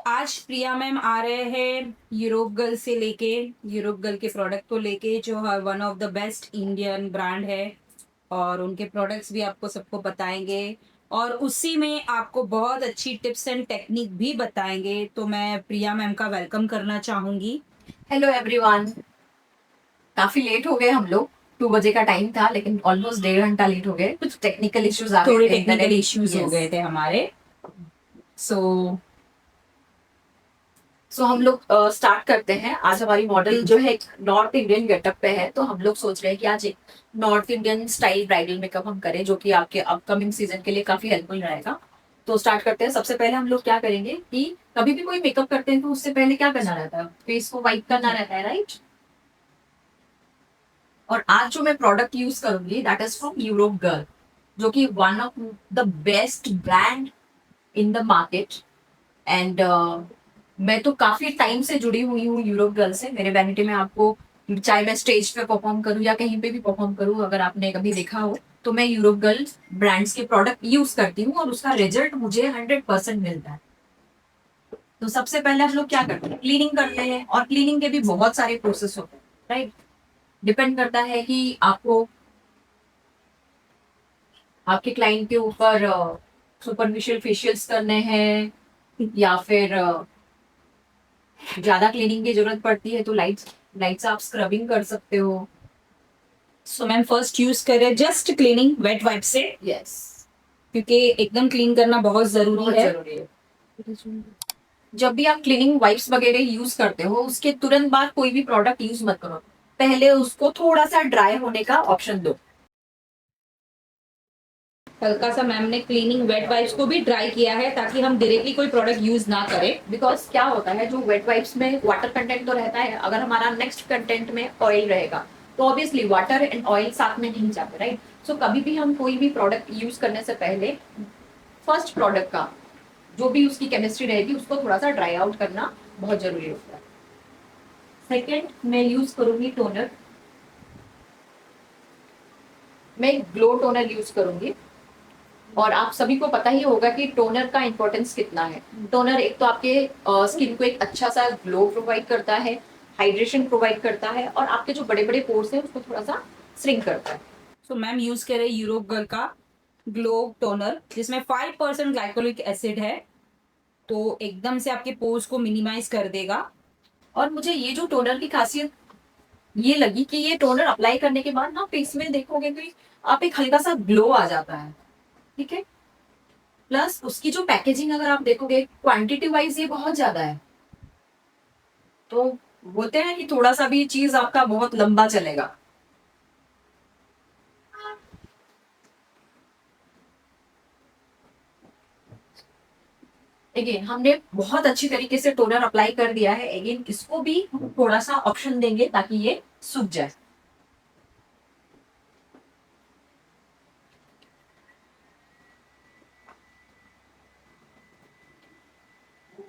आज प्रिया मैम आ रहे हैं यूरोप गर्ल के प्रोडक्ट को लेके जो है one of the best Indian brand है। और उनके प्रोडक्ट्स भी आपको सबको बताएंगे और उसी में आपको बहुत अच्छी टिप्स एंड टेक्निक भी बताएंगे। तो मैं प्रिया मैम का वेलकम करना चाहूंगी। Hello everyone. काफी लेट हो गए हम लोग। 2 बजे का टाइम था लेकिन ऑलमोस्ट 1.5 घंटा लेट हो गए। कुछ टेक्निकल इश्यूज आ गए थोड़े थे, टेक्निकल इंटरनेट। इश्यूज हो यस। गए थे हमारे। सो सो हम लोग स्टार्ट करते हैं। आज हमारी मॉडल जो है एक नॉर्थ इंडियन गेटअप पे है, तो हम लोग सोच रहे हैं कि आज एक north Indian style bridal makeup हम करें, जो कि आपके अपकमिंग सीजन के लिए काफी हेल्पफुल रहेगा। तो स्टार्ट करते हैं। सबसे पहले हम लोग क्या करेंगे कि कभी भी कोई मेकअप करते हैं तो उससे पहले क्या करना रहता है, फेस को वाइप करना रहता है, राइट। और आज जो मैं प्रोडक्ट यूज करूंगी that is from Europe girl, जो कि one of the best brand in the market. And मैं तो काफी टाइम से जुड़ी हुई हूँ यूरोप गर्ल से। मेरे वैनिटी में आपको, चाहे मैं स्टेज पे परफॉर्म करूँ या कहीं पे भी परफॉर्म करूँ, अगर आपने कभी देखा हो तो मैं यूरोप गर्ल ब्रांड्स के प्रोडक्ट यूज करती हूँ और उसका रिजल्ट मुझे 100% मिलता है। तो सबसे पहले हम लोग क्या करते हैं, क्लीनिंग करते हैं। और क्लीनिंग के भी बहुत सारे प्रोसेस होते हैं, राइट। डिपेंड करता है कि आपको आपके क्लाइंट के ऊपर सुपरफिशियल फेशियल्स करने हैं या फिर ज्यादा क्लीनिंग की जरूरत पड़ती है तो लाइट्स लाइट्स आप स्क्रबिंग कर सकते हो। सो मैम फर्स्ट यूज करें जस्ट क्लीनिंग वेट वाइप से, यस। क्योंकि एकदम क्लीन करना बहुत जरूरी बहुत है। जरूरी है। जब भी आप क्लीनिंग वाइप्स वगैरह यूज करते हो उसके तुरंत बाद कोई भी प्रोडक्ट यूज मत करो। पहले उसको थोड़ा सा ड्राई होने का ऑप्शन दो। हल्का सा मैम ने क्लीनिंग वेट वाइप्स को भी ड्राई किया है ताकि हम डायरेक्टली कोई प्रोडक्ट यूज ना करें। बिकॉज क्या होता है, जो वेट वाइप्स में वाटर कंटेंट तो रहता है, अगर हमारा नेक्स्ट कंटेंट में ऑयल रहेगा तो ऑब्वियसली वाटर एंड ऑयल साथ में नहीं जाते, राइट। सो कभी भी हम कोई भी प्रोडक्ट यूज करने से पहले फर्स्ट प्रोडक्ट का जो भी उसकी केमिस्ट्री रहेगी उसको थोड़ा सा ड्राई आउट करना बहुत जरूरी होता है। सेकेंड, मैं यूज करूंगी टोनर। मैं ग्लो टोनर यूज करूंगी। और आप सभी को पता ही होगा कि टोनर का इंपॉर्टेंस कितना है। टोनर एक तो आपके स्किन को एक अच्छा सा ग्लो प्रोवाइड करता है, हाइड्रेशन प्रोवाइड करता है, और आपके जो बड़े बड़े पोर्स हैं उसको थोड़ा सा श्रिंक करता है। सो मैम यूज करें यूरोप गर्ल का ग्लो टोनर, जिसमें 5% ग्लाइकोलिक एसिड है, तो एकदम से आपके पोर्स को मिनिमाइज कर देगा। और मुझे ये जो टोनर की खासियत ये लगी कि ये टोनर अप्लाई करने के बाद ना फेस में देखोगे कि आप एक हल्का सा ग्लो आ जाता है, ठीक है। प्लस उसकी जो पैकेजिंग अगर आप देखोगे क्वांटिटी वाइज ये बहुत ज्यादा है, तो बोलते हैं कि थोड़ा सा भी चीज आपका बहुत लंबा चलेगा। अगेन हमने बहुत अच्छी तरीके से टोनर अप्लाई कर दिया है। अगेन इसको भी थोड़ा सा ऑप्शन देंगे ताकि ये सूख जाए।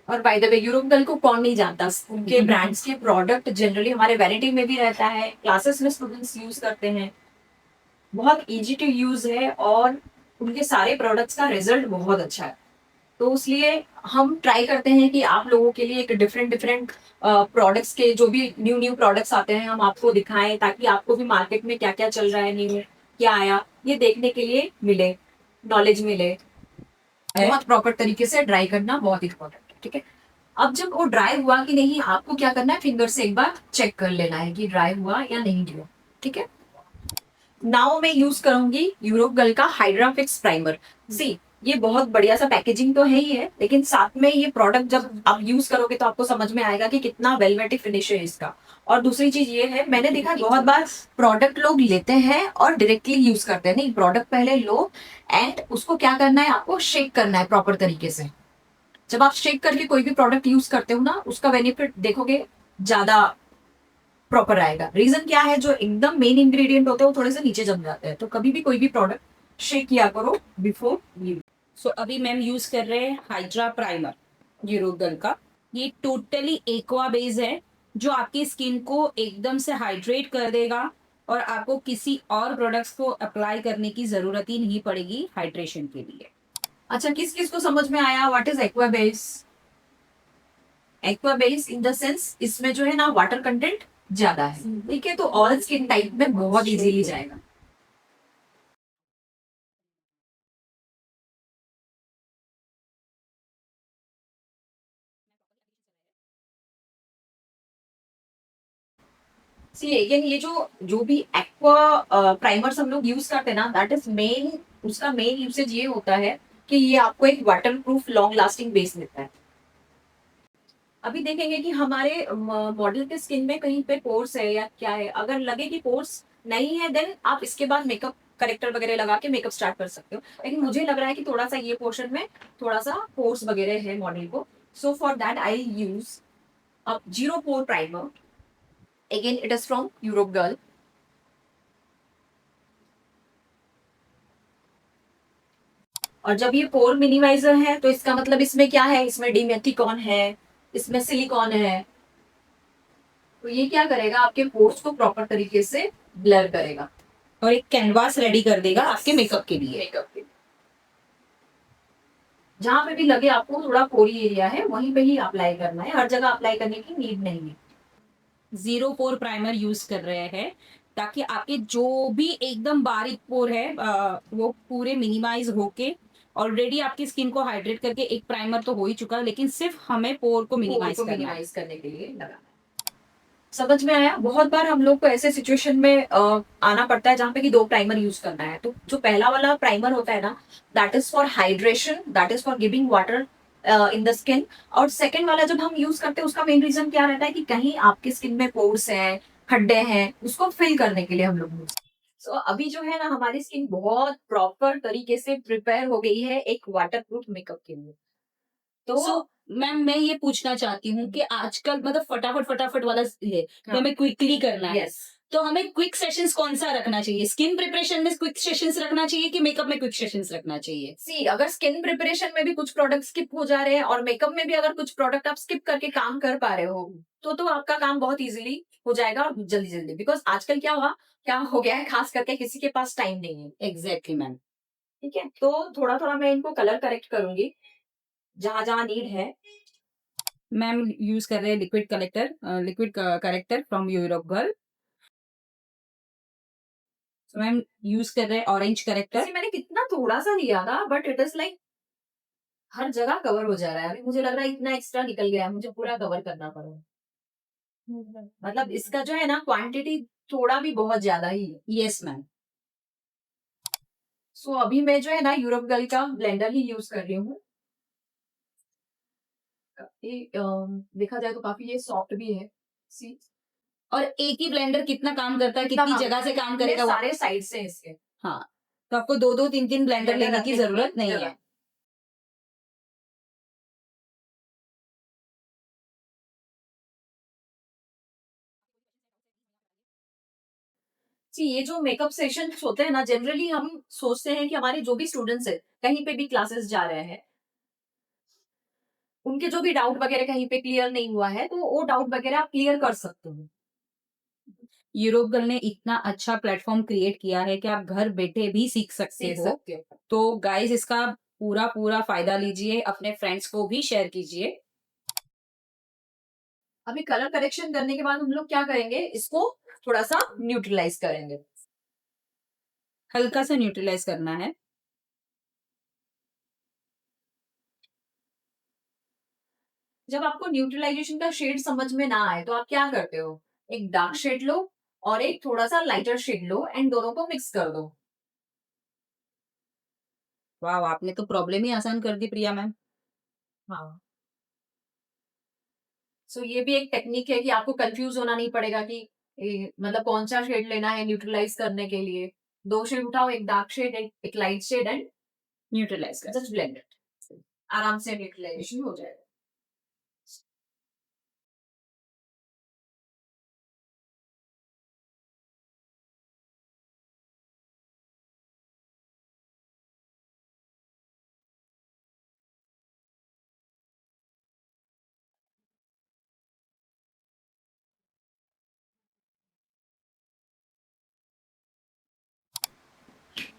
और by the way Europe girl को कौन नहीं जानता, उनके ब्रांड्स के प्रोडक्ट जनरली हमारे वैनिटी में भी रहता है, क्लासेस में स्टूडेंट्स यूज करते हैं। बहुत इजी टू यूज है और उनके सारे प्रोडक्ट्स का रिजल्ट बहुत अच्छा है। तो इसलिए हम ट्राई करते हैं कि आप लोगों के लिए एक डिफरेंट डिफरेंट प्रोडक्ट्स के जो भी न्यू न्यू प्रोडक्ट्स आते हैं हम आपको दिखाएं, ताकि आपको भी मार्केट में क्या क्या चल रहा है, न्यू क्या आया, ये देखने के लिए मिले, नॉलेज मिले। बहुत प्रॉपर तरीके से ड्राई करना बहुत इंपॉर्टेंट है, ठीक है। अब जब वो ड्राई हुआ कि नहीं, आपको क्या करना है, फिंगर से एक बार चेक कर लेना है कि ड्राई हुआ या नहीं हुआ, ठीक है। नाउ मैं यूज करूंगी यूरोप गर्ल का हाइड्रा फिक्स प्राइमर। सी, ये बहुत बढ़िया सा पैकेजिंग तो है ही है, लेकिन साथ में ये प्रोडक्ट जब आप यूज करोगे तो आपको समझ में आएगा कि कितना वेलवेटी फिनिश है इसका। और दूसरी चीज ये है, मैंने देखा बहुत बार प्रोडक्ट लोग लेते हैं और डायरेक्टली यूज करते हैं। नहीं, प्रोडक्ट पहले लो एंड उसको क्या करना है, आपको शेक करना है प्रॉपर तरीके से। जब आप शेक करके कोई भी प्रोडक्ट यूज करते हो ना, उसका बेनिफिट देखोगे ज्यादा प्रॉपर आएगा। रीजन क्या है, जो एकदम मेन इंग्रेडिएंट होते हैं वो थोड़े से नीचे जम जाते हैं। तो कभी भी कोई भी प्रोडक्ट शेक किया करो बिफोर यूज। सो अभी मैम यूज कर रहे हैं हाइड्रा प्राइमर यूरोप गर्ल का। ये टोटली एक्वा बेस है, जो आपकी स्किन को एकदम से हाइड्रेट कर देगा और आपको किसी और प्रोडक्ट्स को अप्लाई करने की जरूरत ही नहीं पड़ेगी हाइड्रेशन के लिए। अच्छा, किस किस को समझ में आया what is aqua base? Aqua base in the sense इसमें जो है ना वाटर कंटेंट ज्यादा है, ठीक है, तो ऑल स्किन टाइप में बहुत इजीली जाएगा। सी अगेन ये जो भी एक्वा प्राइमर्स हम लोग यूज करते हैं ना, दैट इज मेन, उसका मेन यूसेज ये होता है कि ये आपको एक water proof long lasting base देता है। अभी देखेंगे कि हमारे मॉडल के स्किन में कहीं पे पोर्स है या क्या है, अगर लगे कि पोर्स नहीं है देन आप इसके बाद मेकअप करेक्टर वगैरह लगा के मेकअप स्टार्ट कर सकते हो, लेकिन मुझे लग रहा है कि थोड़ा सा ये पोर्शन में थोड़ा सा पोर्स वगैरह है मॉडल को, so for that I use a zero pore primer. Again it is from Europe girl. और जब ये पोर मिनिमाइजर है तो इसका मतलब इसमें क्या है, इसमें डिमेथिकॉन है, इसमें सिलिकॉन है, तो ये क्या करेगा, आपके पोर्स को प्रॉपर तरीके से ब्लर करेगा और एक कैनवास रेडी कर देगा आपके मेकअप के लिए। मेकअप के जहां पे भी लगे आपको थोड़ा पोरी एरिया है वहीं पे ही अप्लाई करना है, हर जगह अप्लाई करने की नीड नहीं है। जीरो पोर प्राइमर यूज कर रहे हैं ताकि आपके जो भी एकदम बारीक पोर है वो पूरे मिनिमाइज होके, ऑलरेडी आपकी स्किन को हाइड्रेट करके एक प्राइमर तो हो ही चुका है, लेकिन सिर्फ हमें पोर को मिनिमाइज करना है। मिनिमाइज करने के लिए लगाना। समझ में आया? बहुत बार हम लोग को ऐसे सिचुएशन में आना पड़ता है जहाँ पे कि दो प्राइमर यूज करना है, तो जो पहला वाला प्राइमर होता है ना, that is for hydration, that is for giving water in the skin. और सेकेंड वाला जब हम यूज करते हैं उसका मेन रीजन क्या रहता है कि कहीं आपकी स्किन में पोर्स हैं, खड्डे हैं, उसको फिल करने के लिए हम लोग यूज। सो अभी जो है ना हमारी स्किन बहुत प्रॉपर तरीके से प्रिपेयर हो गई है एक वाटर प्रूफ मेकअप के लिए। तो मैम मैं ये पूछना चाहती हूँ कि आजकल मतलब फटाफट फटाफट वाला ये तो हमें क्विकली करना है, यस, तो हमें क्विक सेशंस कौन सा रखना चाहिए? स्किन प्रिपरेशन में क्विक सेशंस रखना चाहिए कि मेकअप में क्विक सेशंस रखना चाहिए? सी अगर स्किन प्रिपरेशन में भी कुछ प्रोडक्ट स्किप हो जा रहे हैं और मेकअप में भी अगर कुछ प्रोडक्ट आप स्किप करके काम कर पा रहे हो, तो आपका काम बहुत इजीली हो जाएगा और जल्दी जल्दी, बिकॉज आजकल क्या हो गया है, खास करके किसी के पास टाइम नहीं है। Exactly ma'am. ठीक है, तो थोड़ा थोड़ा मैं इनको कलर करेक्ट करूंगी जहां जहां नीड है। मैम यूज कर रहे हैं liquid character from Europe girl. Ma'am use कर रहे हैं ऑरेंज करेक्टर। जैसे मैंने कितना थोड़ा सा लिया था बट इट इज लाइक हर जगह कवर हो जा रहा है। अभी मुझे लग रहा है इतना एक्स्ट्रा निकल गया है, मुझे पूरा कवर करना पड़ेगा। मतलब इसका जो है ना क्वांटिटी थोड़ा भी बहुत ज्यादा ही है। Yes ma'am. सो अभी मैं जो है ना यूरोप गर्ल का ब्लेंडर ही यूज कर रही हूँ। देखा जाए तो काफी ये सॉफ्ट भी है। सी और एक ही ब्लेंडर कितना काम करता है, कितनी जगह से काम करेगा? सारे साइड से इसके। हाँ, तो आपको दो दो तीन तीन ब्लेंडर लेने की जरूरत नहीं है। जी, ये जो मेकअप सेशन होते हैं ना, जनरली हम सोचते हैं कि हमारे जो भी स्टूडेंट्स है कहीं पे भी क्लासेस जा रहे हैं, उनके जो भी डाउट वगैरह कहीं पे क्लियर नहीं हुआ है तो वो डाउट वगैरह आप क्लियर कर सकते हो। यूरोप गर्ल ने इतना अच्छा प्लेटफॉर्म क्रिएट किया है कि आप घर बैठे भी सीख सकते हो। तो गाइस इसका पूरा पूरा फायदा लीजिए, अपने फ्रेंड्स को भी शेयर कीजिए। अभी कलर करेक्शन करने के बाद हम लोग क्या करेंगे, इसको थोड़ा सा न्यूट्रलाइज करेंगे। हल्का सा न्यूट्रलाइज करना है। जब आपको न्यूट्रलाइजेशन का शेड समझ में ना आए तो आप क्या करते हो, एक डार्क शेड लो और एक थोड़ा सा लाइटर शेड लो एंड दोनों को मिक्स कर दो। वाह, आपने तो प्रॉब्लम ही आसान कर दी प्रिया मैम। हाँ, सो ये भी एक टेक्निक है कि आपको कंफ्यूज होना नहीं पड़ेगा कि मतलब कौन सा शेड लेना है न्यूट्रलाइज करने के लिए। दो शेड उठाओ, एक डार्क शेड एक लाइट शेड एंड न्यूट्रलाइज कर। जस्ट ब्लेंड इट, आराम से न्यूट्रलाइजेशन हो जाएगा।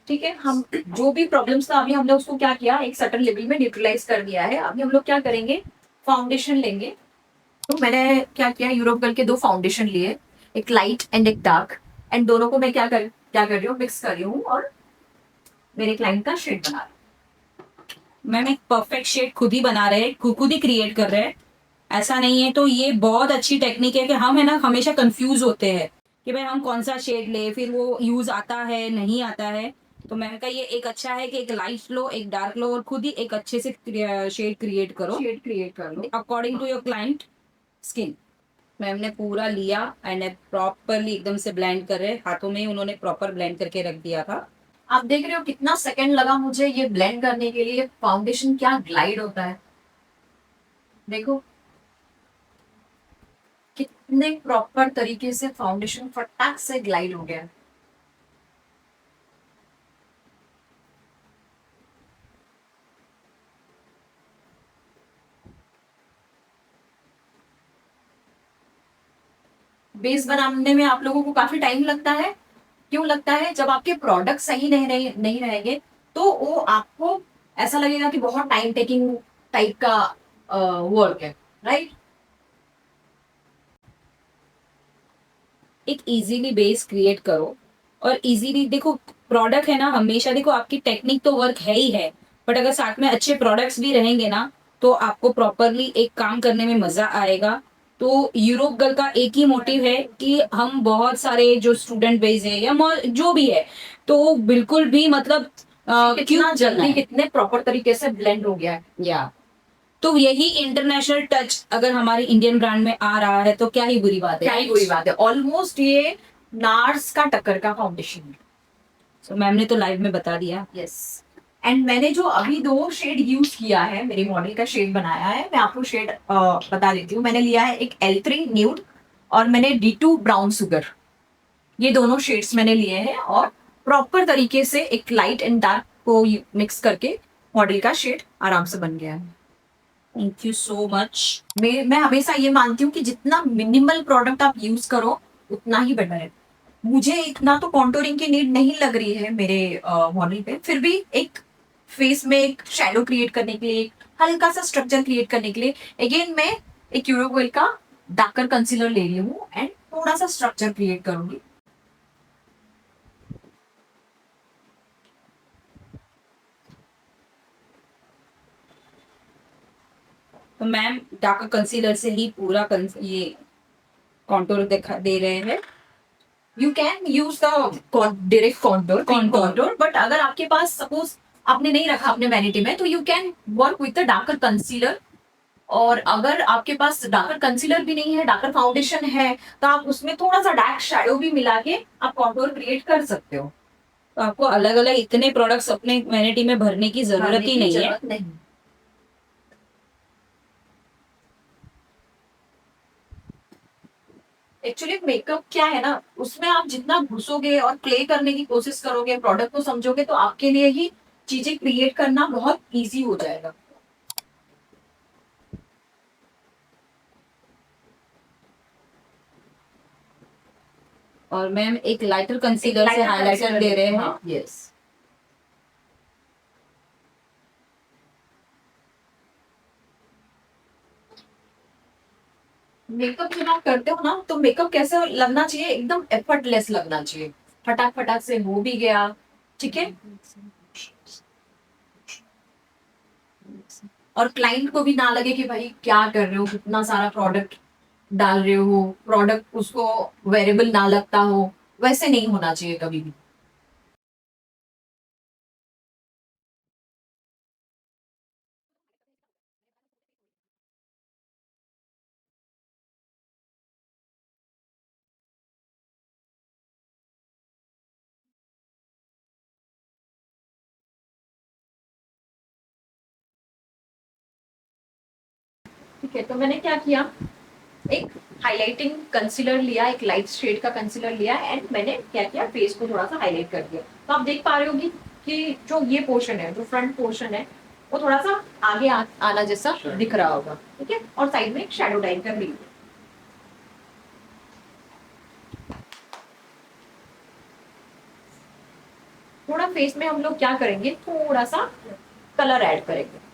ठीक है, हम जो भी प्रॉब्लम्स था अभी हमने उसको क्या किया, एक सर्टेन लेवल में न्यूट्रलाइज कर दिया है। अभी हम लोग क्या करेंगे, फाउंडेशन लेंगे तो मैंने क्या किया, यूरोप गर्ल के दो फाउंडेशन लिए, एक लाइट एंड एक डार्क, एंड दोनों को मैं क्या कर रही हूँ, मिक्स कर रही हूँ और मेरे क्लाइंट का शेड बना रही मैम एक परफेक्ट शेड खुद ही बना रहे हैं, खुद ही क्रिएट कर रहे हैं, ऐसा नहीं है। तो ये बहुत अच्छी टेक्निक है कि हम है ना हमेशा कंफ्यूज होते हैं कि भाई हम कौन सा शेड ले, फिर वो यूज आता है नहीं आता है। तो मैंने कहा ये एक अच्छा है कि एक लाइट लो एक डार्क लो और खुद ही एक अच्छे से शेड क्रिएट हूँ, करो शेड क्रिएट कर लो। According to your client skin. Ma'am ने पूरा लिया एंड प्रॉपरली एकदम से ब्लेंड कर रहे, हाथों में ही उन्होंने प्रॉपर ब्लेंड करके रख दिया था। आप देख रहे हो कितना सेकंड लगा मुझे ये ब्लेंड करने के लिए, फाउंडेशन क्या ग्लाइड होता है, देखो कितने प्रॉपर तरीके से फाउंडेशन फटाक से ग्लाइड हो गया। बेस बनाने में आप लोगों को काफी टाइम लगता है, क्यों लगता है, जब आपके प्रोडक्ट सही नहीं रहेंगे तो वो आपको ऐसा लगेगा कि बहुत टाइम टेकिंग टाइप का वर्क है, राइट। एक इजीली बेस क्रिएट करो और इजीली देखो, प्रोडक्ट है ना हमेशा देखो आपकी टेक्निक तो वर्क है ही है, बट अगर साथ में अच्छे प्रोडक्ट्स भी रहेंगे ना तो आपको प्रॉपरली एक काम करने में मजा आएगा। तो यूरोप गर्ल का एक ही मोटिव है कि हम बहुत सारे जो स्टूडेंट बेस है या जो भी है, तो बिल्कुल भी मतलब कितना क्यों जल्दी है कितने प्रॉपर तरीके से ब्लेंड हो गया है। या तो यही इंटरनेशनल टच अगर हमारी इंडियन ब्रांड में आ रहा है तो क्या ही बुरी बात है, क्या ही बुरी बात है, ऑलमोस्ट ये नार्स का टक्कर का फाउंडेशन है। तो मैम ने तो लाइव में बता दिया। यस, एंड मैंने जो अभी दो शेड यूज किया है, मेरे मॉडल का शेड बनाया है, मैं आपको शेड बता देती हूँ। मैंने लिया है एक L3 न्यूड और मैंने D2 ब्राउन सुगर, ये दोनों शेड्स मैंने लिए हैं और प्रॉपर तरीके से एक लाइट एंड डार्क को मिक्स करके मॉडल का शेड आराम से बन गया है। Thank you so much. मैं हमेशा ये मानती हूँ कि जितना मिनिमल प्रोडक्ट आप यूज करो उतना ही बेटर है। मुझे इतना तो कॉन्टोरिंग की नीड नहीं लग रही है मेरे मॉडल पे, फिर भी एक फेस में एक शैडो क्रिएट करने के लिए, एक हल्का सा स्ट्रक्चर क्रिएट करने के लिए अगेन मैं एक यूरोवेल का डार्कर कंसीलर ले रही हूँ एंड थोड़ा सा स्ट्रक्चर क्रिएट करूंगी। तो मैम डार्क कंसीलर से ही पूरा ये कॉन्टूर दिखा दे रहे हैं। You can use the direct contour contour, but अगर आपके पास सपोज आपने नहीं रखा अपने वैनिटी में तो you can work with the darker concealer. और अगर आपके पास डार्कर कंसीलर भी नहीं है, डार्कर फाउंडेशन है, तो आप उसमें थोड़ा सा डार्क शैडो भी मिला के आप कॉन्टोर क्रिएट कर सकते हो। तो आपको अलग अलग इतने प्रोडक्ट्स अपने वैनिटी में भरने की जरूरत ही नहीं है। नहीं। एक्चुअली मेकअप क्या है ना, उसमें आप जितना घुसोगे और प्ले करने की कोशिश करोगे, प्रोडक्ट को समझोगे, तो आपके लिए ही चीजें क्रिएट करना बहुत इजी हो जाएगा। और मैम एक लाइटर कंसीलर से हाइलाइटर दे रहे हैं। यस, मेकअप जब आप करते हो ना तो मेकअप कैसे लगना चाहिए, एकदम एफर्टलेस लगना चाहिए, फटाक फटाक से हो भी गया, ठीक है। और क्लाइंट को भी ना लगे कि भाई क्या कर रहे हो, कितना सारा प्रोडक्ट डाल रहे हो, प्रोडक्ट उसको वेरेबल ना लगता हो, वैसे नहीं होना चाहिए कभी भी। ठीक है, तो मैंने क्या किया, एक हाइलाइटिंग कंसीलर लिया, एक लाइट शेड का कंसीलर लिया एंड मैंने क्या किया, फेस को थोड़ा सा हाईलाइट कर दिया। तो आप देख पा रहे होगी कि जो ये पोर्शन है, जो फ्रंट पोर्शन है, वो थोड़ा सा आगे आना जैसा दिख रहा होगा, ठीक है। और साइड में एक शैडो टाइप कर ली। थोड़ा फेस में हम लोग क्या करेंगे, थोड़ा सा कलर ऐड करेंगे।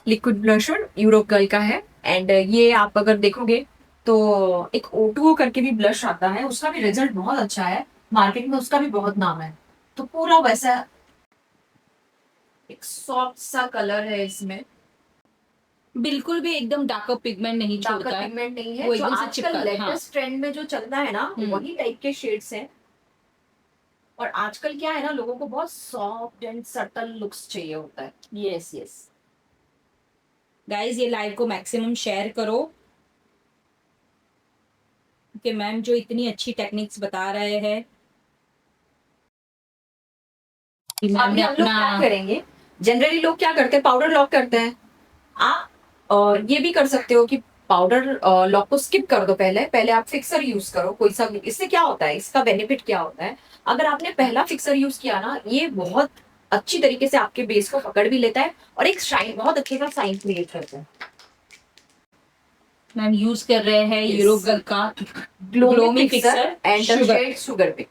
लिक्विड ब्लशर यूरोप गर्ल का है। एंड ये आप अगर देखोगे तो एक O2O करके भी ब्लश आता है, उसका भी रिजल्ट बहुत अच्छा है, मार्केट में उसका भी बहुत नाम है। तो पूरा वैसा एक सॉफ्ट सा कलर है इसमें, बिल्कुल भी एकदम डार्क पिगमेंट नहीं डार्क छोड़ता है, पिगमेंट नहीं है। वो जो एकदम से आजकल चिपका, हाँ। लेटेस्ट ट्रेंड में जो चलता है ना, वही टाइप के शेड्स हैं। और आजकल क्या है ना, लोगों को बहुत सॉफ्ट एंड सटल लुक्स चाहिए होता है। यस यस गाइस, ये लाइव को मैक्सिमम शेयर करो, कि मैम जो इतनी अच्छी टेक्निक्स बता रहे हैं, मैम अभी ने हम लोग अपना। क्या करेंगे, जनरली लोग क्या करते हैं, पाउडर लॉक करते हैं। आप ये भी कर सकते हो कि पाउडर लॉक को स्किप कर दो, पहले पहले आप फिक्सर यूज करो कोई सा भी। इससे क्या होता है, इसका बेनिफिट क्या होता है, अगर आपने पहला फिक्सर यूज किया ना, ये बहुत अच्छी तरीके से आपके बेस को पकड़ भी लेता है और एक शाइन, बहुत अच्छे सा शाइन क्रिएट करता है। मैम यूज कर रहे हैं Yes. यूरोगल का ग्लोमी fixer fixer and sugar. Shade sugar पे।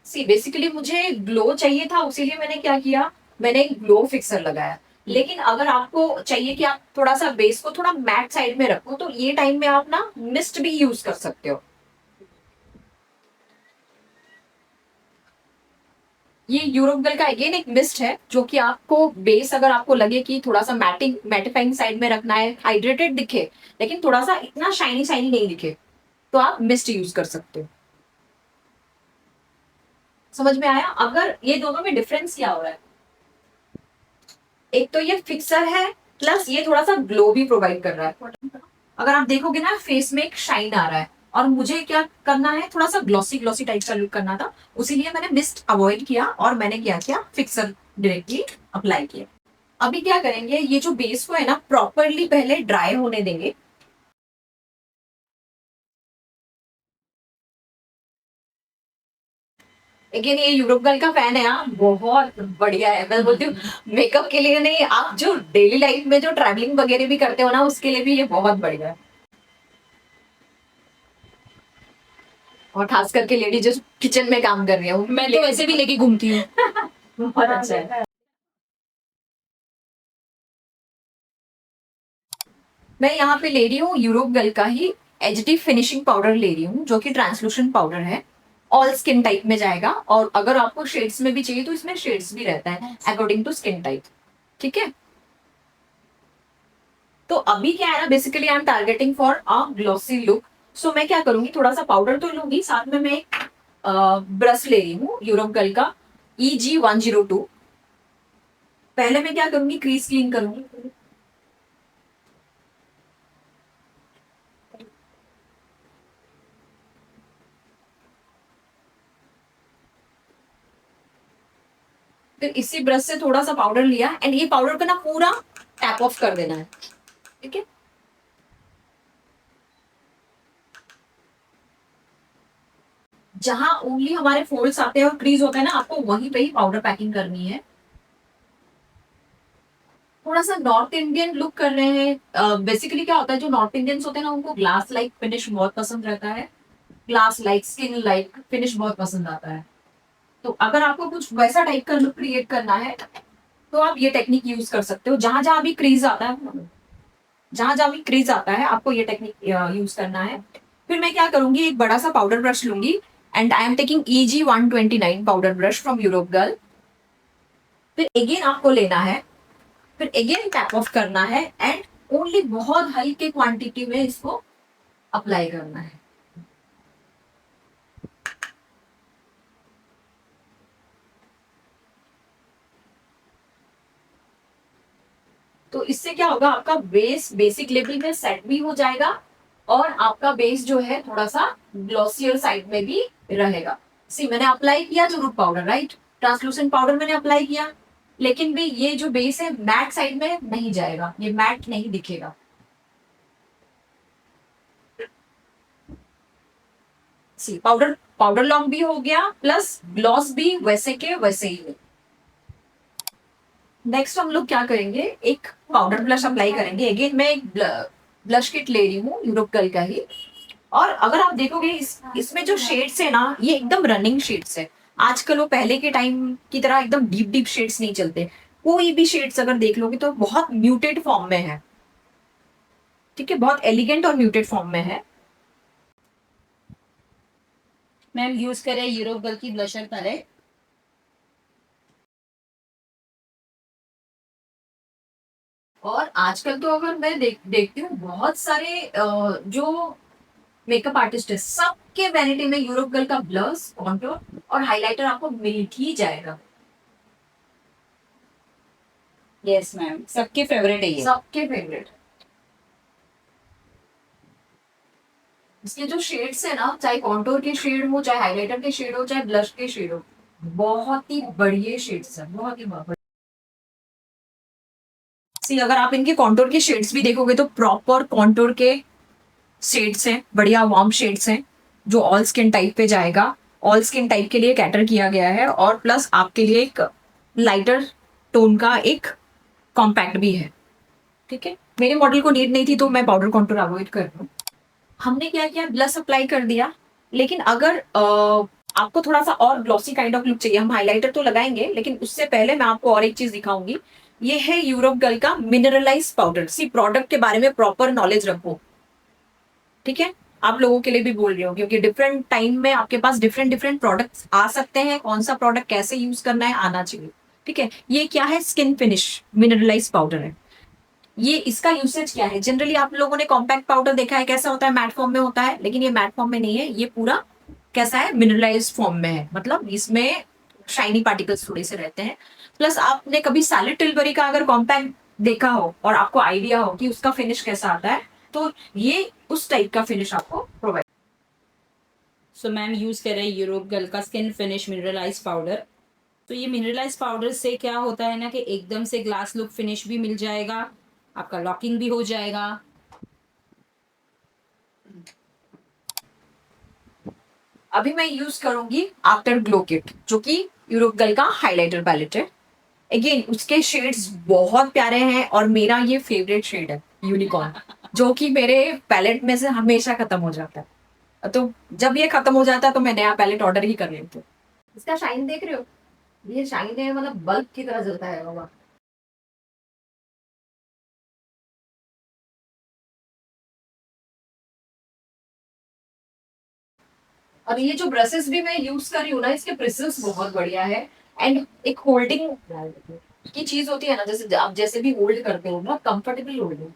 सी बेसिकली मुझे ग्लो चाहिए था, उसीलिए मैंने क्या किया, मैंने एक ग्लो फिक्सर लगाया। लेकिन अगर आपको चाहिए कि आप थोड़ा सा बेस को थोड़ा मैट साइड में रखो, तो ये टाइम में आप ना मिस्ट भी यूज कर सकते हो। ये यूरोप गर्ल का अगेन एक मिस्ट है, जो कि आपको बेस, अगर आपको लगे कि थोड़ा सा मैटिंग मैटिफाइंग साइड में रखना है, हाइड्रेटेड दिखे लेकिन थोड़ा सा इतना शाइनी शाइनी नहीं दिखे, तो आप मिस्ट यूज कर सकते हो। समझ में आया? अगर ये दोनों में डिफरेंस क्या हो रहा है, एक तो ये फिक्सर है, प्लस ये थोड़ा सा ग्लो भी प्रोवाइड कर रहा है। अगर आप देखोगे ना, फेस में एक शाइन आ रहा है, और मुझे क्या करना है, थोड़ा सा ग्लॉसी ग्लॉसी टाइप का लुक करना था, उसीलिए मैंने मिस्ट अवॉइड किया और मैंने क्या किया, फिक्सर डायरेक्टली अप्लाई किया। अभी क्या करेंगे, ये जो बेस को है ना, प्रॉपरली पहले ड्राई होने देंगे। अगेन ये यूरोप गर्ल का फैन है, हाँ बहुत बढ़िया है। मैं बोलती हूँ मेकअप के लिए नहीं, आप जो डेली लाइफ में जो ट्रैवलिंग वगैरह भी करते हो ना, उसके लिए भी ये बहुत बढ़िया है। और खास करके लेडी जो किचन में काम कर रही है, मैं तो वैसे भी लेके घूमती हूँ। बहुत अच्छा है। मैं यहाँ पे ले रही हूँ यूरोप गर्ल का ही एचडी फिनिशिंग पाउडर ले रही हूँ, जो कि ट्रांसलूशन पाउडर है, ऑल स्किन टाइप में जाएगा। और अगर आपको शेड्स में भी चाहिए तो इसमें शेड्स भी रहता है अकॉर्डिंग टू स्किन टाइप। ठीक है, तो अभी क्या है ना, basically I am targeting for a glossy look. So मैं क्या करूंगी, थोड़ा सा पाउडर तो लूंगी, साथ में मैं एक ब्रश ले रही हूँ यूरोप गर्ल का EG102। पहले मैं क्या करूंगी, क्रीज क्लीन करूंगी। फिर इसी ब्रश से थोड़ा सा पाउडर लिया, एंड ये पाउडर को ना पूरा टैप ऑफ कर देना है। ठीक है, जहां ओनली हमारे फोल्ड्स आते हैं और क्रीज होता है ना, आपको वहीं पे ही पाउडर पैकिंग करनी है। थोड़ा सा नॉर्थ इंडियन लुक कर रहे हैं। बेसिकली क्या होता है, जो नॉर्थ इंडियंस होते हैं ना, उनको ग्लास लाइक फिनिश बहुत पसंद रहता है, glass like skin like finish बहुत पसंद आता है। तो अगर आपको कुछ वैसा टाइप का लुक क्रिएट करना है, तो आप ये टेक्निक यूज कर सकते हो। जहां जहां भी क्रीज आता है, जहां जहां भी क्रीज आता है, आपको ये टेक्निक यूज करना है। फिर मैं क्या करूंगी, एक बड़ा सा पाउडर ब्रश लूंगी, and I am taking EG129 powder brush from Europe girl. फिर अगेन आपको लेना है, फिर अगेन टैप ऑफ करना है, एंड ओनली बहुत हल्के क्वांटिटी में इसको अप्लाई करना है। तो इससे क्या होगा, आपका बेस बेसिक लेवल में सेट भी हो जाएगा, और आपका बेस जो है थोड़ा सा ग्लॉसियर साइड में भी रहेगा। सी मैंने अप्लाई किया जो root powder, right, translucent powder मैंने अप्लाई किया, लेकिन भी ये जो बेस है मैट साइड में नहीं जाएगा, ये मैट नहीं दिखेगा। सी पाउडर पाउडर लॉक भी हो गया, प्लस ग्लॉस भी वैसे के वैसे ही है। नेक्स्ट हम लोग क्या करेंगे, एक पाउडर ब्लश अप्लाई करेंगे। अगेन मैं एक ब्लश किट ले रही हूँ यूरोप गर्ल का ही। और अगर आप देखोगे इसमें जो शेड्स है ना, ये एकदम रनिंग शेड्स है। आजकल वो पहले के टाइम की तरह एकदम डीप डीप शेड्स नहीं चलते। कोई भी शेड्स अगर देख लोगे तो बहुत म्यूटेड फॉर्म में है। ठीक है, बहुत एलिगेंट और म्यूटेड फॉर्म में है। मैम यूज करें यूरोप गर्ल की ब्लशर पैलेट। और आजकल तो अगर मैं देखती हूँ बहुत सारे जो मेकअप आर्टिस्ट है, सबके वैनिटी में यूरोप गर्ल का ब्लश, कॉन्टूर और हाइलाइटर आपको मिल ही जाएगा। यस मैम, सबके फेवरेट है ये। सबके फेवरेट। इसके जो शेड्स है ना, चाहे कॉन्टूर के शेड हो, चाहे हाइलाइटर के शेड हो, चाहे ब्लश के शेड हो, बहुत ही बढ़िया शेड्स है, बहुत ही बढ़िया। सी, अगर आप इनके कॉन्टूर के शेड्स भी देखोगे तो प्रॉपर कॉन्टूर के शेड्स हैं, बढ़िया वार्म शेड्स हैं, जो ऑल स्किन टाइप पे जाएगा। ऑल स्किन टाइप के लिए कैटर किया गया है, और प्लस आपके लिए एक लाइटर टोन का एक कॉम्पैक्ट भी है। ठीक है, मेरे मॉडल को नीड नहीं थी तो मैं पाउडर कॉन्टूर अवॉइड कर रही हूँ। हमने क्या किया, ब्लश अप्लाई कर दिया। लेकिन अगर आपको थोड़ा सा और ग्लॉसी काइंड ऑफ लुक चाहिए, हम हाइलाइटर तो लगाएंगे, लेकिन उससे पहले मैं आपको और एक चीज दिखाऊंगी। ये है यूरोप गर्ल का मिनरलाइज पाउडर। सी, प्रोडक्ट के बारे में प्रॉपर नॉलेज रखो। ठीक है, आप लोगों के लिए भी बोल रही हूँ, क्योंकि डिफरेंट टाइम में आपके पास डिफरेंट डिफरेंट प्रोडक्ट्स आ सकते हैं। कौन सा प्रोडक्ट कैसे यूज करना है, आना चाहिए। ठीक है, ये क्या है, स्किन फिनिश मिनरलाइज पाउडर है। ये इसका यूसेज क्या है, जनरली आप लोगों ने कॉम्पैक्ट पाउडर देखा है, कैसा होता है, मैट फॉर्म में होता है, लेकिन ये मैट फॉर्म में नहीं है, ये पूरा कैसा है, मिनरलाइज फॉर्म में है। मतलब इसमें शाइनी पार्टिकल्स थोड़े से रहते हैं। प्लस आपने कभी सैलिड टिल्बरी का अगर कॉम्पैक्ट देखा हो और आपको आइडिया हो कि उसका फिनिश कैसा आता है, तो ये उस टाइप का फिनिश आपको प्रोवाइड। सो मैम यूज करें यूरोप गर्ल का स्किन फिनिश मिनरलाइज पाउडर। तो ये मिनरलाइज पाउडर से क्या होता है ना कि एकदम से ग्लास लुक फिनिश भी मिल जाएगा, आपका लॉकिंग भी हो जाएगा। अभी मैं यूज करूंगी आफ्टर ग्लो किट, जो कि यूरोप गर्ल का हाइलाइटर पैलेट है। अगेन उसके शेड्स बहुत प्यारे हैं, और मेरा ये फेवरेट शेड है यूनिकॉर्न, जो कि मेरे पैलेट में से हमेशा खत्म हो जाता है। तो जब ये खत्म हो जाता है तो मैं नया पैलेट ऑर्डर ही कर लेती हूँ। इसका शाइन देख रहे हो, ये शाइन है, मतलब बल्ब की तरह जलता है बाबा। और ये जो ब्रशेस भी मैं यूज कर रही हूँ ना, इसके ब्रिसल्स बहुत बढ़िया है। एंड एक होल्डिंग की चीज होती है ना, जैसे आप जैसे भी होल्ड करते हो, बहुत कंफर्टेबल होल्डिंग।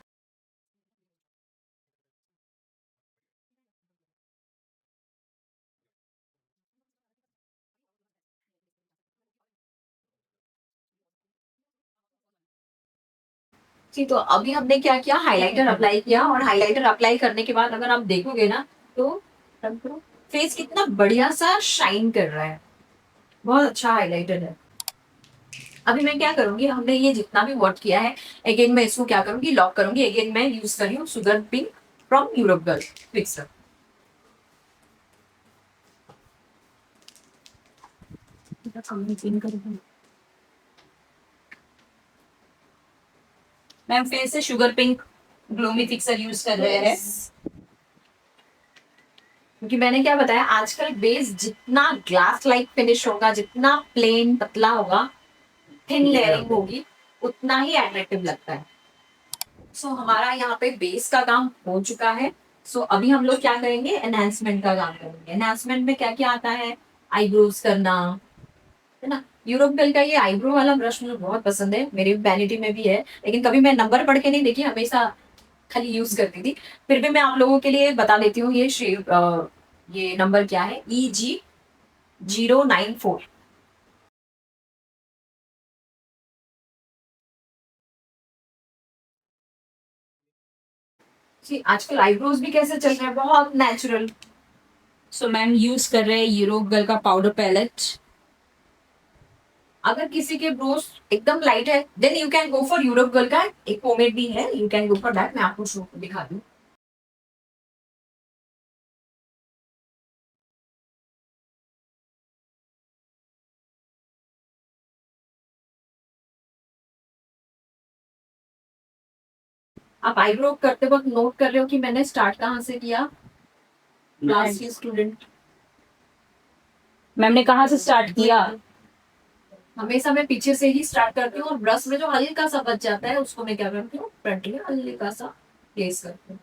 जी, तो अभी हमने क्या किया, हाइलाइटर अप्लाई किया, और हाइलाइटर अप्लाई करने के बाद अगर आप देखोगे ना, तो फेस कितना बढ़िया सा शाइन कर रहा है। बहुत अच्छा हाइलाइटर है। अभी मैं क्या करूंगी, हमने ये जितना भी वर्क किया है, अगेन मैं इसको क्या करूंगी, लॉक करूंगी। अगेन मैं यूज कर रही हूँ sugar pink from Europe girl fixer. Ma'am फिर से sugar pink gloomy fixer use कर रहे हैं। क्योंकि मैंने क्या बताया, आजकल बेस जितना ग्लास लाइक फिनिश होगा, जितना प्लेन पतला होगा, थिन लेयरिंग होगी, उतना ही अट्रैक्टिव लगता है। सो हमारा यहाँ पे बेस का काम हो चुका है। सो अभी हम लोग क्या करेंगे, एनहांसमेंट का काम करेंगे। एनहांसमेंट में क्या क्या आता है, आईब्रोज करना, है ना। यूरोप गर्ल का ये आईब्रो वाला ब्रश मुझे बहुत पसंद है, मेरी वैनिटी में भी है, लेकिन कभी मैं नंबर पढ़ के नहीं देखी, हमेशा खाली यूज करती थी। फिर भी मैं आप लोगों के लिए बता देती हूँ, ये शेप, ये नंबर क्या है, EG094। जी, आजकल आईब्रोज भी कैसे चल रहे हैं, बहुत नेचुरल। सो मैम यूज कर रहे हैं यूरोप गर्ल का पाउडर पैलेट। अगर किसी के ब्रोस एकदम लाइट है, then you can go for Europe girl का एक पोमेड भी है, you can go for that. मैं आपको शो दिखा दूँ। आप आईब्रो करते वक्त नोट कर रहे हो कि मैंने स्टार्ट कहाँ से किया? क्लास की स्टूडेंट मैम ने कहाँ से स्टार्ट किया? हमेशा मैं पीछे से ही स्टार्ट करती हूँ और ब्रश में जो हल्का सा बच जाता है उसको मैं क्या करती हूँ, फ्रंट में हल्का सा प्लेस करती हूँ।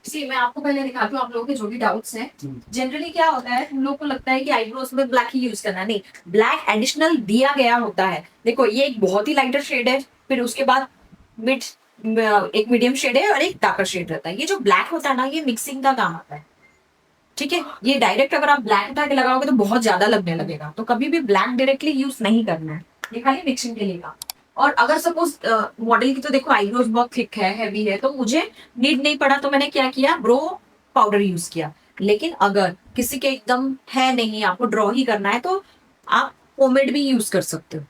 सी मैं आपको पहले दिखाती हूँ आप लोगों के जो भी डाउट्स हैं। जनरली क्या होता है, हम लोग को लगता है कि आईब्रोज में ब्लैक ही यूज करना है। नहीं, ब्लैक एडिशनल दिया गया होता है। देखो ये एक बहुत ही लाइटर शेड है, फिर उसके बाद मिड एक मीडियम शेड है और एक डार्कर शेड रहता है। ये जो ब्लैक होता है ना, ये मिक्सिंग का काम आता है। ठीक है, ये डायरेक्ट अगर आप ब्लैक उठा के लगाओगे तो बहुत ज्यादा लगने लगेगा, तो कभी भी ब्लैक डायरेक्टली यूज नहीं करना है, ये खाली मिक्सिंग के लिए काम। और अगर सपोज मॉडल की तो देखो आईब्रोज बहुत थिक है, हैवी है, तो मुझे नीड नहीं पड़ा तो मैंने क्या किया, ब्रो पाउडर यूज किया। लेकिन अगर किसी के एकदम है नहीं, आपको ड्रॉ ही करना है, तो आप पोमेड भी यूज कर सकते हो।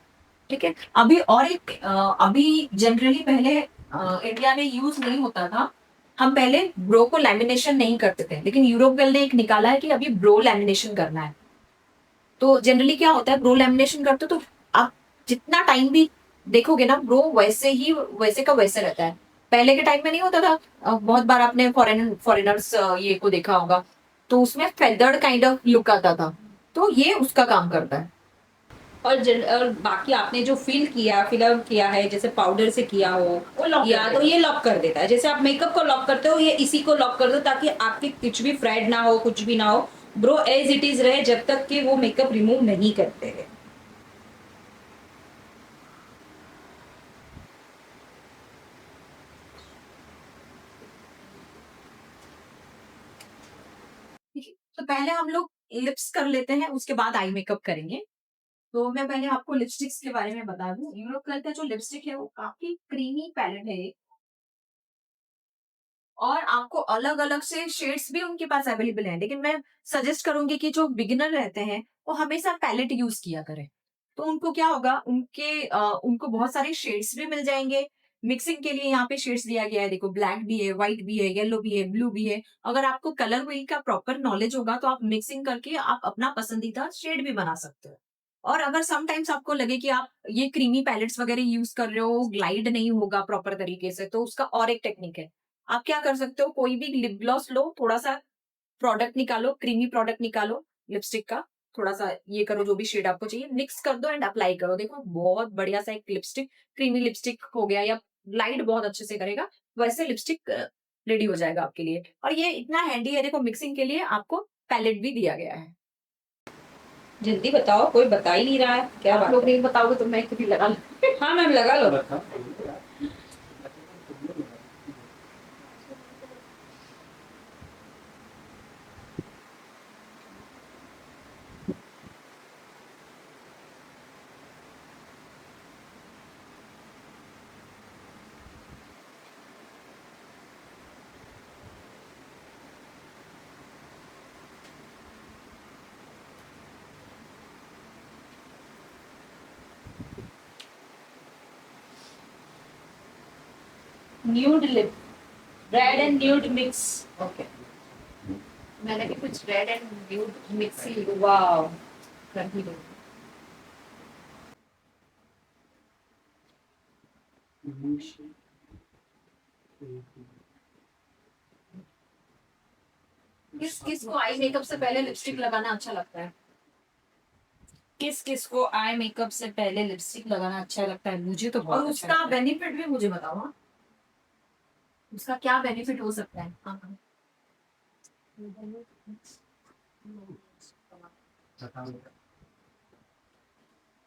ठीक है, अभी और एक अभी जनरली पहले इंडिया में यूज नहीं होता था। हम पहले ब्रो को लैमिनेशन नहीं करते थे, लेकिन यूरोप गर्ल ने एक निकाला है कि अभी ब्रो लैमिनेशन करना है। तो जनरली क्या होता है, ब्रो लैमिनेशन करते हो तो आप जितना टाइम भी देखोगे ना, ब्रो वैसे ही वैसे का वैसे रहता है। पहले के टाइम में नहीं होता था, बहुत बार आपने फॉरेनर्स ये को देखा होगा, तो उसमें फेदर्ड काइंड ऑफ लुक आता था, तो ये उसका काम करता है। और बाकी आपने जो फिलअप किया है, जैसे पाउडर से किया हो वो lock या कर तो देगा। ये लॉक कर देता है। जैसे आप मेकअप को लॉक करते हो, ये इसी को लॉक कर दो ताकि आपके कुछ भी फ्रेड ना हो, कुछ भी ना हो, ब्रो एज इट इज रहे जब तक कि वो मेकअप रिमूव नहीं करते हैं। ठीक है, तो पहले हम लोग लिप्स कर लेते हैं, उसके बाद आई मेकअप करेंगे। तो मैं पहले आपको लिपस्टिक्स के बारे में बता दूं। यूरोप कलर का जो लिपस्टिक है वो काफी क्रीमी पैलेट है, और आपको अलग अलग से शेड्स भी उनके पास अवेलेबल हैं, लेकिन मैं सजेस्ट करूंगी कि जो बिगिनर रहते हैं वो हमेशा पैलेट यूज किया करें। तो उनको क्या होगा, उनको बहुत सारे शेड्स भी मिल जाएंगे। मिक्सिंग के लिए यहाँ पे शेड्स दिया गया है, देखो ब्लैक भी है, व्हाइट भी है, येलो भी है, ब्लू भी है। अगर आपको कलर व्हील का प्रॉपर नॉलेज होगा तो आप मिक्सिंग करके आप अपना पसंदीदा शेड भी बना सकते हो। और अगर समटाइम्स आपको लगे कि आप ये क्रीमी पैलेट्स वगैरह यूज कर रहे हो, ग्लाइड नहीं होगा प्रॉपर तरीके से, तो उसका और एक टेक्निक है। आप क्या कर सकते हो, कोई भी लिप ग्लॉस लो, थोड़ा सा प्रोडक्ट निकालो, क्रीमी प्रोडक्ट निकालो लिपस्टिक का, थोड़ा सा ये करो, जो भी शेड आपको चाहिए मिक्स कर दो एंड अप्लाई करो। देखो बहुत बढ़िया सा एक लिपस्टिक, क्रीमी लिपस्टिक हो गया, या लाइट बहुत अच्छे से करेगा वैसे लिपस्टिक रेडी हो जाएगा आपके लिए। और ये इतना हैंडी है, देखो मिक्सिंग के लिए आपको पैलेट भी दिया गया है। जल्दी बताओ, कोई बता ही नहीं रहा है, क्या आप बात लोग है? नहीं बताओगे तो मैं कभी लगा हाँ मैम, लगा लो। Nude lip, red and nude mix. Okay, मैंने भी कुछ रेड एंड न्यूड मिक्स ही वाह, कर ही ली। किस किस को आई मेकअप से पहले लिपस्टिक लगाना अच्छा लगता है? किस किस को आई मेकअप से पहले लिपस्टिक लगाना अच्छा लगता है? मुझे तो और बहुत अच्छा उसका लगता है। बेनिफिट भी मुझे बताओ। हाँ, उसका क्या बेनिफिट हो सकता है? हाँ हाँ।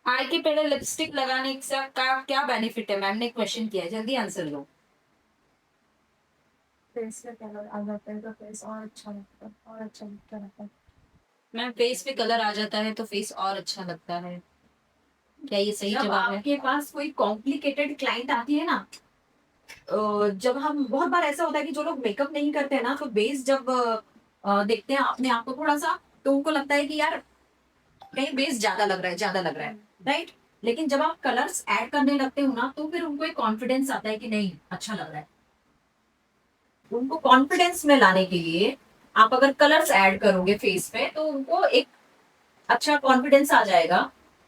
आई के पहले लिपस्टिक लगाने से का क्या बेनिफिट है? मैम ने क्वेश्चन किया है, जल्दी आंसर दो। फेस पे कलर आ जाता है तो फेस और अच्छा लगता है, और अच्छा लगता रहता है। मैम फेस पे कलर आ जाता है तो फेस और अच्छा लगता है, क्या ये सही जब जवाब है? आपके पास कोई कॉम्प्लिकेटेड क्लाइंट आती है ना, जब हम बहुत बार ऐसा होता है कि जो लोग मेकअप नहीं करते हैं ना, तो बेस जब देखते हैं अपने आप को थोड़ा सा, तो उनको लगता है कि यार कहीं बेस ज्यादा लग रहा है, ज्यादा लग रहा है, राइट। लेकिन जब आप कलर्स ऐड करने लगते हो ना, तो फिर उनको एक कॉन्फिडेंस आता है कि नहीं अच्छा लग रहा है। उनको कॉन्फिडेंस में लाने के लिए आप अगर कलर्स ऐड करोगे फेस पे तो उनको एक अच्छा कॉन्फिडेंस आ जाएगा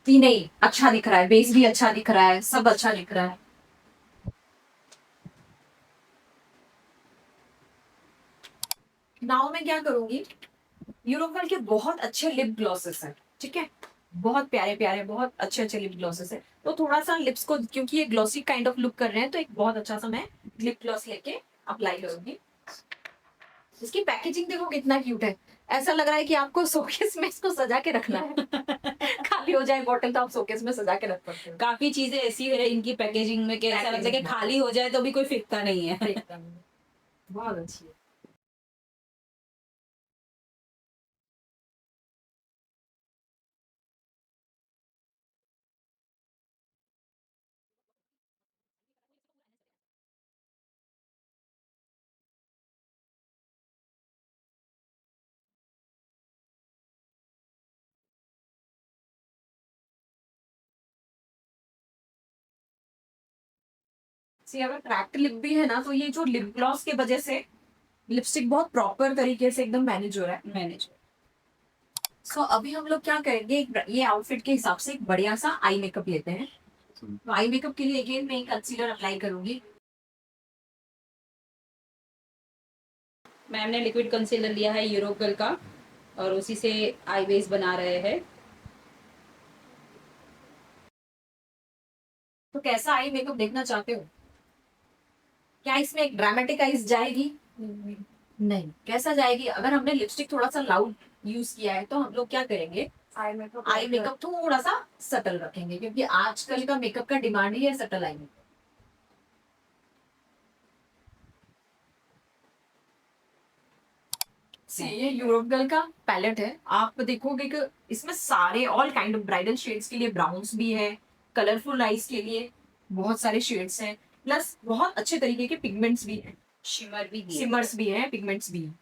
कि नहीं अच्छा दिख रहा है, बेस भी अच्छा दिख रहा है, सब अच्छा दिख रहा है। नाउ मैं क्या करूंगी, यूरोपल के बहुत अच्छे लिप ग्लॉसेस हैं, ठीक है, बहुत प्यारे प्यारे बहुत अच्छे अच्छे लिप ग्लॉसेस है। तो थोड़ा सा लिप्स को, क्योंकि ये ग्लॉसी काइंड ऑफ लुक कर रहे हैं, तो एक बहुत अच्छा सा मैं लिप ग्लॉस लेके अप्लाई करूंगी। इसकी पैकेजिंग देखो कितना क्यूट है, ऐसा लग रहा है कि आपको शोकेस में इसको सजा के रखना है। खाली हो जाए बॉटल तो आप शोकेस में सजा के रख सकते हो। काफी चीजें ऐसी है इनकी पैकेजिंग में कि ऐसा लगता है कि खाली हो जाए तो भी कोई फेंकता नहीं है। बहुत अच्छी है। सी अगर क्रैक्ड लिप भी है ना, तो ये जो लिप ग्लॉस के वजह से लिपस्टिक बहुत प्रॉपर तरीके से एकदम मैनेज हो रहा है। मैनेज। सो अभी हम लोग क्या करेंगे, ये आउटफिट के हिसाब से एक बढ़िया सा आई मेकअप लेते हैं। तो आई मेकअप के लिए अगेन मैं कंसीलर अप्लाई करूंगी। मैम ने लिक्विड कंसीलर लिया है यूरोगल का और उसी से आई बेस बना रहे हैं। तो कैसा आई मेकअप देखना चाहते हो? क्या इसमें एक ड्रामेटिक आईज जाएगी? नहीं। कैसा जाएगी, अगर हमने लिपस्टिक थोड़ा सा लाउड यूज किया है तो हम लोग क्या करेंगे, आई मेकअप थोड़ा सा सटल रखेंगे, क्योंकि आजकल का मेकअप का डिमांड ही है सटल आई मेकअप। ये यूरोप गर्ल का पैलेट है, आप देखोगे कि इसमें सारे all kind of bridal shades के लिए ब्राउन्स भी है, कलरफुल आईज के लिए बहुत सारे शेड्स हैं, प्लस बहुत अच्छे तरीके के पिगमेंट्स भी हैं, शिमर भी दिए। सिमर्स भी हैं, पिगमेंट्स भी हैं।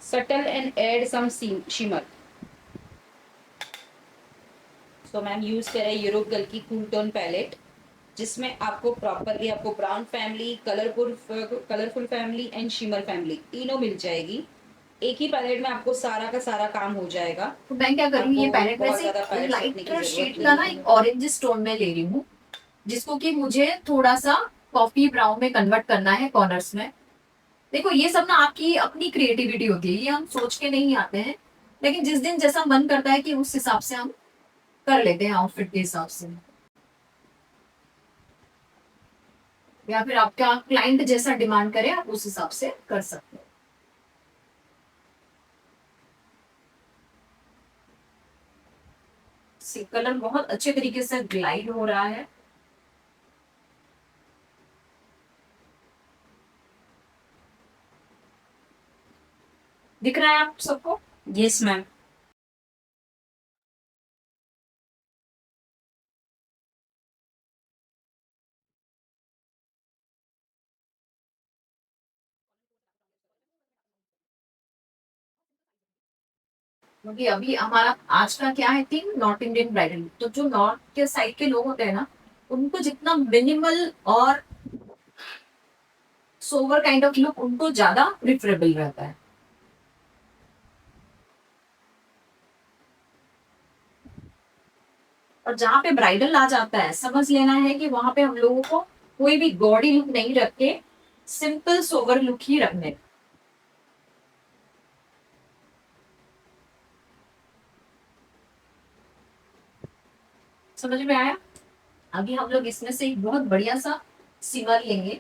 Subtle and add some shimmer. तो मैम यूज करें यूरोप गर्ल की कूल टोन पैलेट, जिसमें आपको प्रॉपरली आपको brown family, colourful family and shimmer family तीनों मिल जाएगी। एक ही पैलेट में आपको सारा का सारा काम हो जाएगा। तो मैं क्या करूँ, ये आपको पैलेट में बहुत से ज्यादा पैलेट रखने की लाइटर जरूरत शेड नहीं का ना है। एक ऑरेंज स्टोन में ले रही हूँ, जिसको कि मुझे थोड़ा सा कॉफी ब्राउन में कन्वर्ट करना है कॉर्नर्स में। देखो ये सब ना आपकी अपनी क्रिएटिविटी होती है, ये हम सोच के नहीं आते हैं, लेकिन जिस दिन जैसा मन करता है कि उस हिसाब से हम कर लेते हैं आउटफिट के हिसाब से, या फिर आपका क्लाइंट जैसा डिमांड करे आप उस हिसाब से कर सकते हैं। कलर बहुत अच्छे तरीके से ग्लाइड हो रहा है। दिख रहा है आप सबको? Yes ma'am. क्योंकि अभी हमारा आज का क्या है थीम, नॉर्थ इंडियन ब्राइडल, तो जो नॉर्थ के साइड के लोग होते हैं ना, उनको जितना मिनिमल और सोवर काइंड ऑफ लुक उनको ज्यादा प्रिफरेबल रहता है। और जहाँ पे ब्राइडल आ जाता है, समझ लेना है कि वहां पे हम लोगों को कोई भी गॉडी लुक नहीं रख के सिंपल सोवर लुक ही रखने हैं। समझ में आया? अभी हम लोग इसमें से एक बहुत बढ़िया सा सिमर लेंगे।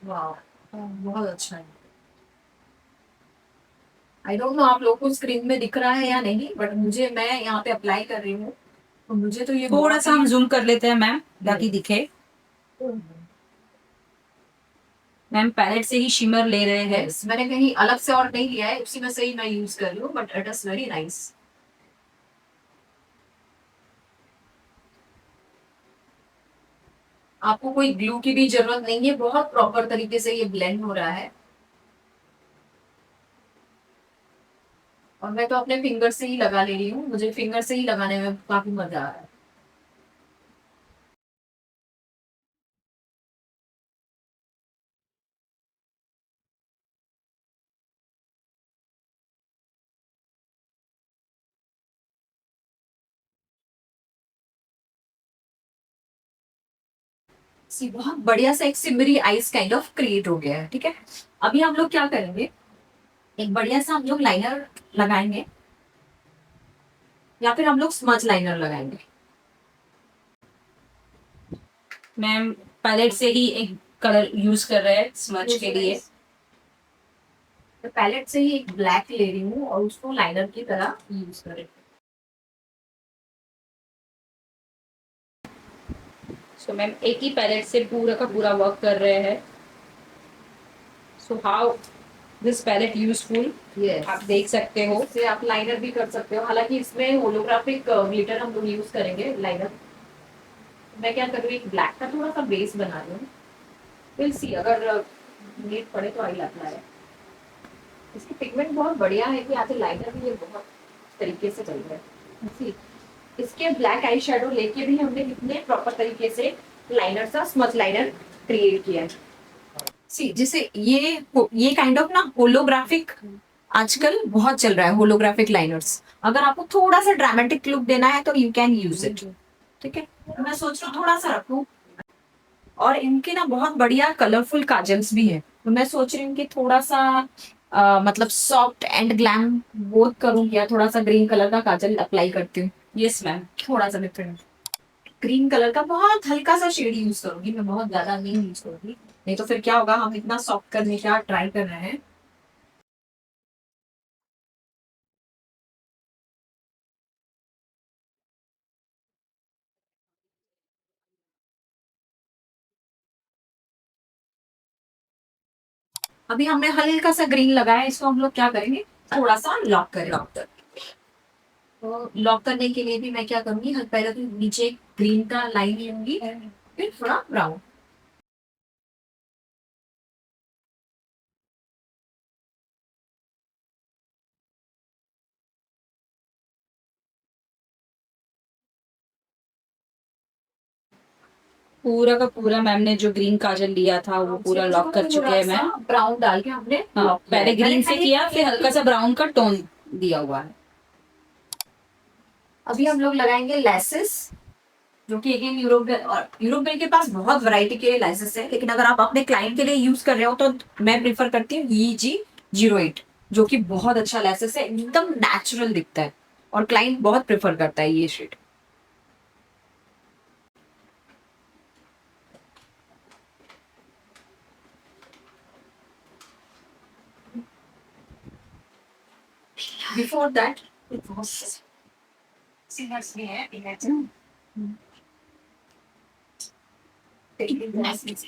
वाह, बहुत अच्छा है। आई डोंट नो आप लोगों को स्क्रीन में दिख रहा है या नहीं, बट मुझे, मैं यहाँ पे अप्लाई कर रही हूँ तो मुझे तो ये थोड़ा बहुत सा हम ही- जूम कर लेते हैं मैम ताकि दिखे। मैम पैलेट से ही शिमर ले रहे हैं। Yes, मैंने कहीं अलग से और नहीं लिया है, उसी में से ही मैं यूज कर रही हूँ, but it is very nice. आपको कोई ग्लू की भी जरूरत नहीं है, बहुत प्रॉपर तरीके से ये ब्लेंड हो रहा है। और मैं तो अपने फिंगर से ही लगा ले रही हूँ, मुझे फिंगर से ही लगाने में काफी मजा आ रहा है। सी बहुत बढ़िया सा एक Simri ice kind of create हो गया है, ठीक है। अभी हम लोग क्या करेंगे, एक बढ़िया सा हम लोग लाइनर लगाएंगे, या फिर हम लोग स्मज लाइनर लगाएंगे। मैम पैलेट से ही एक कलर यूज कर रहे हैं स्मच के लिए। तो पैलेट से ही एक ब्लैक ले रही हूँ और उसको लाइनर की तरह यूज कर रही हूँ। सो मैम एक ही पैलेट से पूरा का पूरा वर्क कर रहे हैं। So how this palette useful, Yes. आप देख सकते हो। इससे आप लाइनर भी कर सकते हो, हालांकि इसमें होलोग्राफिक ग्लिटर हम लोग यूज करेंगे लाइनर। मैं क्या कर रही हूँ, ब्लैक का थोड़ा सा बेस बना रही हूँ। विल सी, अगर नीड पड़े तो आई लगना है। इसकी पिगमेंट बहुत बढ़िया है कि आजकल लाइनर भी ये बहुत तरीके से चल रहा है। See, इसके ब्लैक आई शेडो लेके भी हमने कितने प्रॉपर तरीके से लाइनर सा स्मज लाइनर क्रिएट किया है। सी जैसे ये काइंड ऑफ ना होलोग्राफिक आजकल बहुत चल रहा है, होलोग्राफिक लाइनर्स। अगर आपको थोड़ा सा ड्रामेटिक लुक देना है तो यू कैन यूज इट, ठीक है। तो मैं सोच रही हूँ थोड़ा सा रखूं, और इनके ना बहुत बढ़िया कलरफुल काजल्स भी हैं, तो मैं सोच रही हूँ कि थोड़ा सा मतलब सॉफ्ट एंड ग्लैम बोथ करूँ, या थोड़ा सा ग्रीन कलर का काजल अप्लाई करती हूँ। Yes ma'am. थोड़ा सा डिफरेंट ग्रीन कलर का बहुत हल्का सा शेड यूज करूंगी मैं, बहुत ज्यादा नहीं यूज करूंगी, नहीं तो फिर क्या होगा, हम इतना सॉफ्ट करने का ट्राई कर रहे हैं। अभी हमने हल्का सा ग्रीन लगाया है, इसको हम लोग क्या करेंगे, थोड़ा सा लॉक करें। तो लॉक करने के लिए भी मैं क्या करूंगी, पहले तो नीचे ग्रीन का लाइन लूंगी, फिर थोड़ा ब्राउन। पूरा का पूरा मैम ने जो ग्रीन काजल लिया था वो पूरा लॉक कर चुके हैं मैम। ब्राउन डाल के हमने हाँ, लॉक किया पहले है। ग्रीन मैंने से खाली किया, फिर हल्का सा ब्राउन का टोन दिया हुआ है। अभी हम लोग लगाएंगे लेसेस, जो कि अगेन यूरोप के पास बहुत वैरायटी के लेसेस है, लेकिन अगर आप अपने क्लाइंट के लिए यूज कर रहे हो तो मैं प्रिफर करती हूँ EG08, जो कि बहुत अच्छा लेसेस है, एकदम नेचुरल दिखता है, और क्लाइंट बहुत प्रेफर करता है ये shade. Before that, it was singers भी है, imagine. Taking lessons.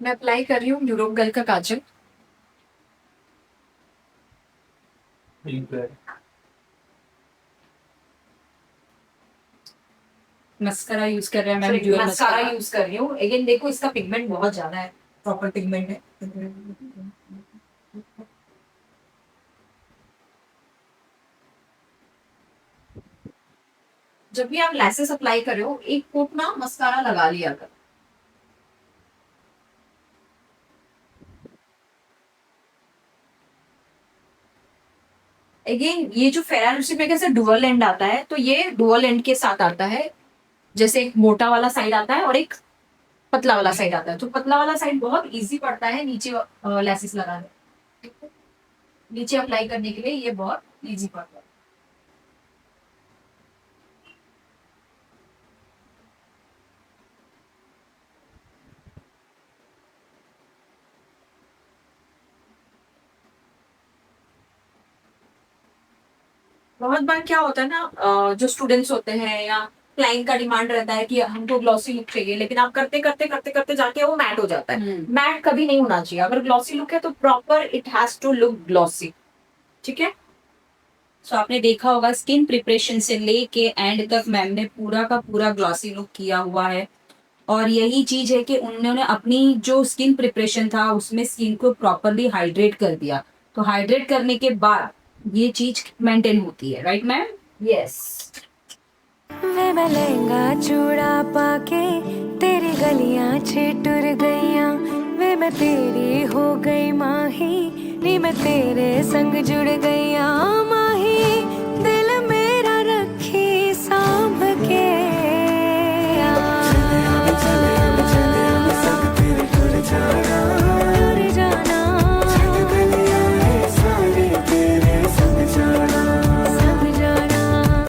मैं अप्लाई कर रही हूँ यूरोप गर्ल का काजल। मस्करा यूज कर रहे हैं ma'am, dual mascara mascara. Use कर रही हूँ, अगेन देखो इसका पिगमेंट बहुत ज्यादा है, प्रॉपर पिगमेंट है। जब भी आप लैसेस अप्लाई कर रहे हो, एक कोट ना मस्कारा लगा लिया कर। अगेन ये जो फेरारूसी में कैसे डुअल एंड आता है, तो ये डुअल एंड के साथ आता है, जैसे एक मोटा वाला साइड आता है और एक पतला वाला साइड आता है, तो पतला वाला साइड बहुत इजी पड़ता है नीचे लैसेस लगाने, नीचे अप्लाई करने के लिए ये बहुत इजी पड़ता है। बहुत बार क्या होता है ना, जो स्टूडेंट्स होते हैं या क्लाइंट का डिमांड रहता है कि हमको ग्लॉसी लुक चाहिए, लेकिन आप करते करते करते करते जाके वो मैट हो जाता है। मैट कभी नहीं होना चाहिए, अगर ग्लॉसी लुक है तो proper it has to look glossy, ठीक है। सो आपने देखा होगा स्किन प्रिपरेशन से लेके एंड तक मैम ने पूरा का पूरा ग्लॉसी लुक किया हुआ है। और यही चीज है कि उन्होंने अपनी जो स्किन प्रिपरेशन था उसमें स्किन को प्रॉपरली हाइड्रेट कर दिया। तो हाइड्रेट करने के बाद ये चीज मेंटेन होती है, राइट मैम? यस। वे मैं लहंगा चूड़ा पाके तेरी गलियां छिटुर गईयां, वे मैं तेरी हो गई माही नी मैं तेरे संग जुड़ गईयां।